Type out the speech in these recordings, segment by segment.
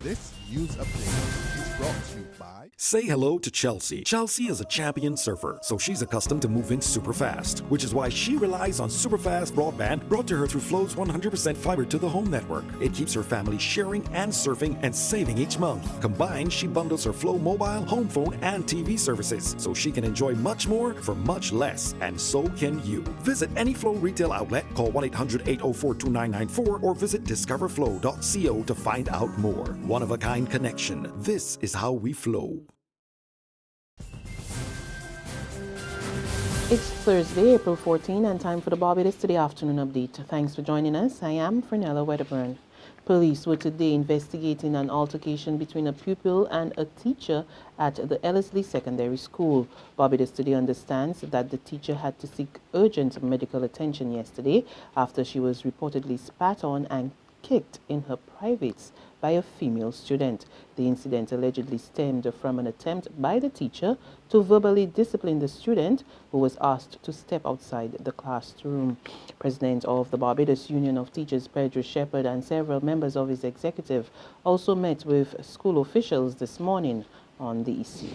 This news update is brought to you by... Say hello to Chelsea. Chelsea is a champion surfer, so she's accustomed to moving super fast, which is why she relies on super fast broadband brought to her through Flow's 100% fiber to the home network. It keeps her family sharing and surfing and saving each month. Combined, she bundles her Flow mobile, home phone, and TV services, so she can enjoy much more for much less, and so can you. Visit any Flow retail outlet, call 1-800-804-2994, or visit discoverflow.co to find out more. One-of-a-kind connection. This is how we flow. It's Thursday, April 14, and time for the Barbados Today afternoon update. Thanks for joining us. I am Fernella Wedderburn. Police were today investigating an altercation between a pupil and a teacher at the Ellerslie Secondary School. Barbados Today understands that the teacher had to seek urgent medical attention yesterday after she was reportedly spat on and kicked in her privates by a female student. The incident allegedly stemmed from an attempt by the teacher to verbally discipline the student, who was asked to step outside the classroom. President of the Barbados Union of Teachers, Pedro Shepherd, and several members of his executive also met with school officials this morning on the issue.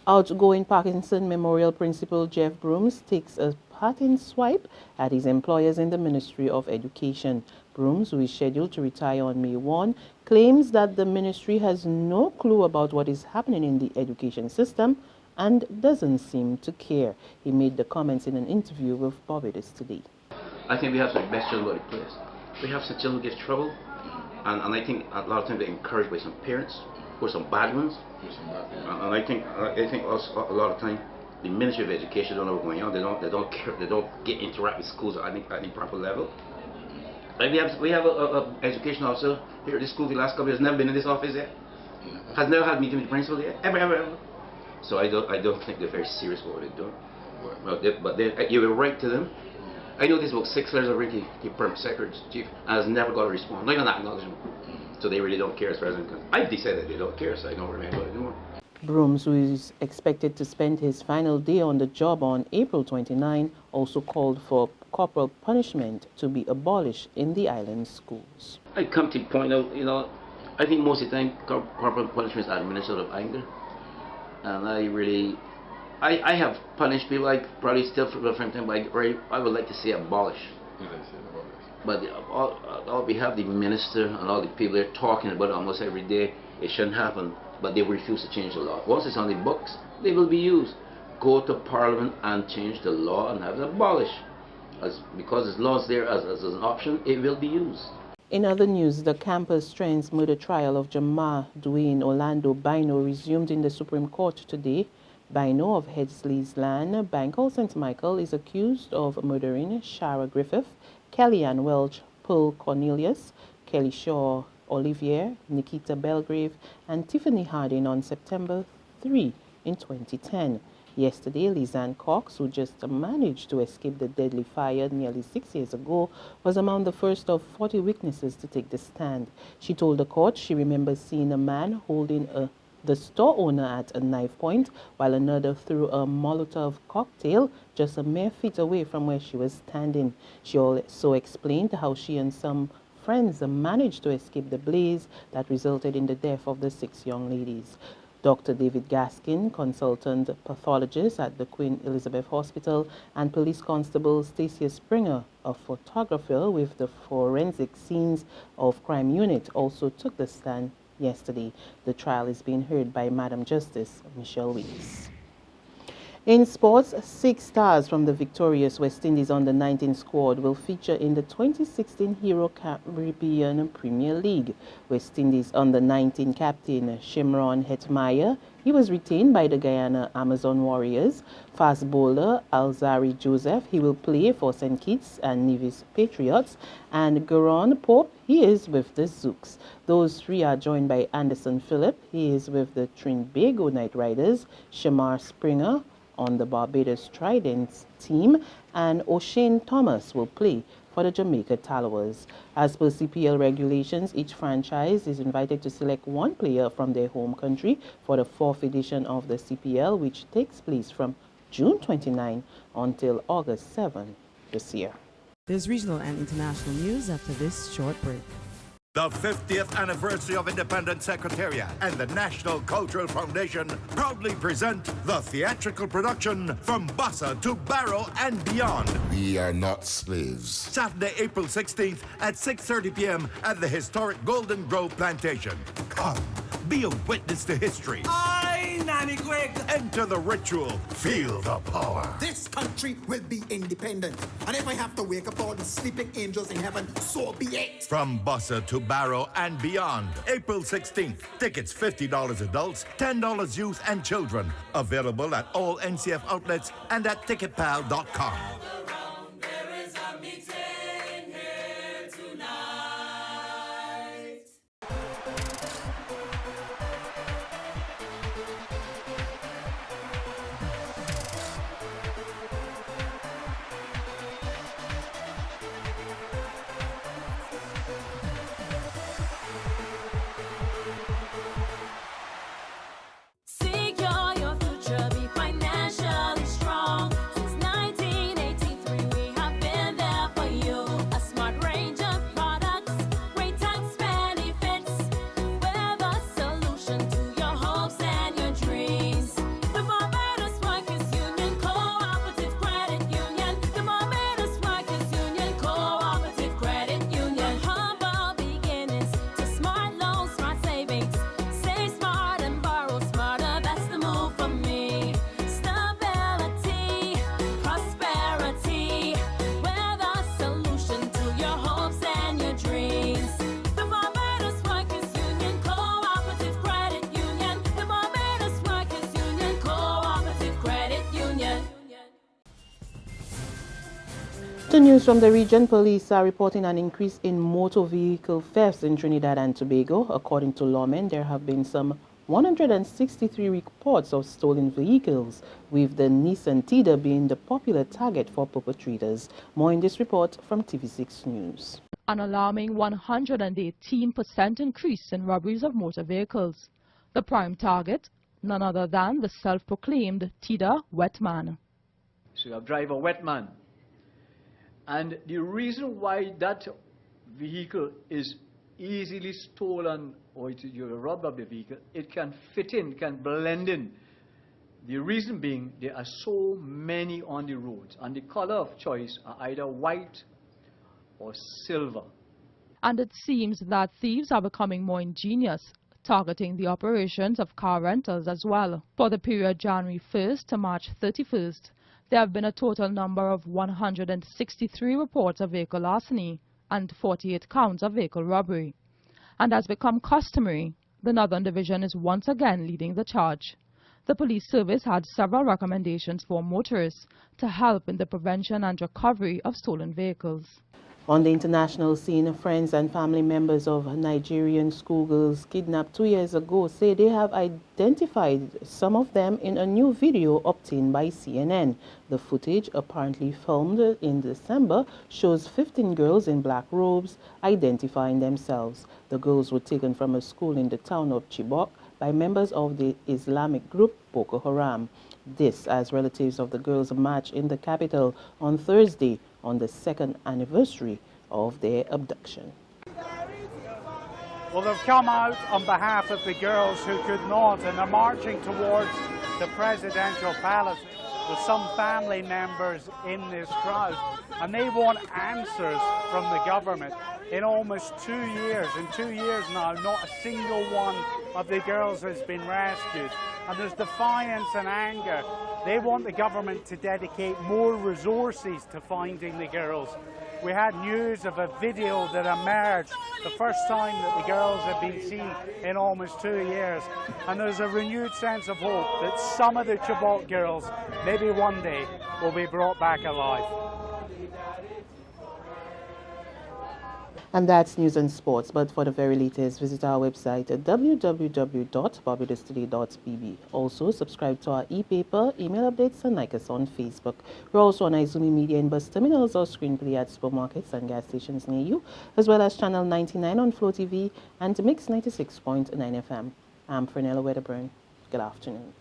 Outgoing Parkinson Memorial Principal Jeff Broomes takes a parting swipe at his employers in the Ministry of Education. Broomes, who is scheduled to retire on May 1, claims that the ministry has no clue about what is happening in the education system and doesn't seem to care. He made the comments in an interview with Barbados Today. I think we have some best children about the place. We have some children who get trouble, and I think a lot of times they're encouraged by some parents or some bad ones. And I think also, a lot of time the Ministry of Education don't know what's going on. They don't care. They don't interact with schools at any proper level. Like we have a education officer here at this school the last couple of years, never been in this office yet. Has never had a meeting with the principal yet, ever. So I don't think they're very serious about what they're doing. But you were right to them. I know this about 6 letters already. The permanent secretary chief has never got a response, not even that acknowledgement. So they really don't care as far as I'm concerned. I've decided they don't care, so I don't remember what they're doing. Broomes, who is expected to spend his final day on the job on April 29, also called for corporal punishment to be abolished in the island schools. I come to point out, I think most of the time corporal punishments are administered of anger. And I have punished people, I probably still from time to time, but I would like to see abolished. But we have the minister and all the people there talking about it almost every day. It shouldn't happen, but they refuse to change the law. Once it's on the books, they will be used. Go to Parliament and change the law and have it abolished. Because as long as there as an option, it will be used. In other news, the Campus Trendz murder trial of Jamar Dwayne Orlando Bino resumed in the Supreme Court today. Bino of Headsley's Land, Bank St. Michael, is accused of murdering Shara Griffith, Kellyanne Welch, Pearl Cornelius, Kelly Shaw Olivier, Nikita Belgrave, and Tiffany Harding on September 3 in 2010. Yesterday, Lizanne Cox, who just managed to escape the deadly fire nearly 6 years ago, was among the first of 40 witnesses to take the stand. She told the court she remembers seeing a man holding the store owner at a knife point, while another threw a Molotov cocktail just a mere feet away from where she was standing. She also explained how she and some friends managed to escape the blaze that resulted in the death of the 6 young ladies. Dr. David Gaskin, consultant pathologist at the Queen Elizabeth Hospital, and Police Constable Stacia Springer, a photographer with the Forensic Scenes of Crime Unit, also took the stand yesterday. The trial is being heard by Madam Justice Michelle Weeks. In sports, 6 stars from the victorious West Indies under-19 squad will feature in the 2016 Hero Caribbean Premier League. West Indies under-19 captain Shimron Hetmyer, he was retained by the Guyana Amazon Warriors. Fast bowler Alzari Joseph, he will play for St. Kitts and Nevis Patriots. And Garon Pope, he is with the Zooks. Those 3 are joined by Anderson Phillip, he is with the Trinbago Knight Riders, Shamar Springer on the Barbados Tridents team, and O'Shane Thomas will play for the Jamaica Tallowers. As per CPL regulations, each franchise is invited to select 1 player from their home country for the 4th edition of the CPL, which takes place from June 29 until August 7 this year. There's regional and international news after this short break. The 50th anniversary of Independent Secretariat and the National Cultural Foundation proudly present the theatrical production From Bossa to Barrow and Beyond. We are not slaves. Saturday, April 16th at 6:30 p.m. at the historic Golden Grove Plantation. Come, be a witness to history. Aye, Nanny Greg! Enter the ritual. Feel the power. This country will be independent. And if I have to wake up all the sleeping angels in heaven, so be it. From Bossa to Barrow and Beyond. April 16th. Tickets $50 adults, $10 youth and children. Available at all NCF outlets and at ticketpal.com. To news from the region, police are reporting an increase in motor vehicle thefts in Trinidad and Tobago. According to lawmen, there have been some 163 reports of stolen vehicles, with the Nissan Tida being the popular target for perpetrators. More in this report from TV6 News. An alarming 118% increase in robberies of motor vehicles. The prime target, none other than the self-proclaimed Tida Wetman. So you have driver Wetman. And the reason why that vehicle is easily stolen or you're robbed of the vehicle, it can fit in, can blend in. The reason being there are so many on the roads and the color of choice are either white or silver. And it seems that thieves are becoming more ingenious, targeting the operations of car rentals as well. For the period January 1st to March 31st, there have been a total number of 163 reports of vehicle larceny and 48 counts of vehicle robbery. And as become customary, the Northern Division is once again leading the charge. The police service had several recommendations for motorists to help in the prevention and recovery of stolen vehicles. On the international scene, friends and family members of Nigerian schoolgirls kidnapped 2 years ago say they have identified some of them in a new video obtained by CNN. The footage, apparently filmed in December, shows 15 girls in black robes identifying themselves. The girls were taken from a school in the town of Chibok by members of the Islamic group Boko Haram. This as relatives of the girls marched in the capital on Thursday on the second anniversary of their abduction. Well, they've come out on behalf of the girls who could not, and are marching towards the presidential palace with some family members in this crowd, and they want answers from the government. In almost 2 years, in 2 years now, not a single one of the girls has been rescued, and there's defiance and anger. They want the government to dedicate more resources to finding the girls. We had news of a video that emerged, the first time that the girls have been seen in almost 2 years. And there's a renewed sense of hope that some of the Chibok girls, maybe one day, will be brought back alive. And that's news and sports, but for the very latest, visit our website at www.barbadostoday.bb. Also, subscribe to our e-paper, email updates, and like us on Facebook. We're also on Izumi Media in bus terminals or screenplay at supermarkets and gas stations near you, as well as Channel 99 on Flow TV and Mix 96.9 FM. I'm Fernella Wedderburn. Good afternoon.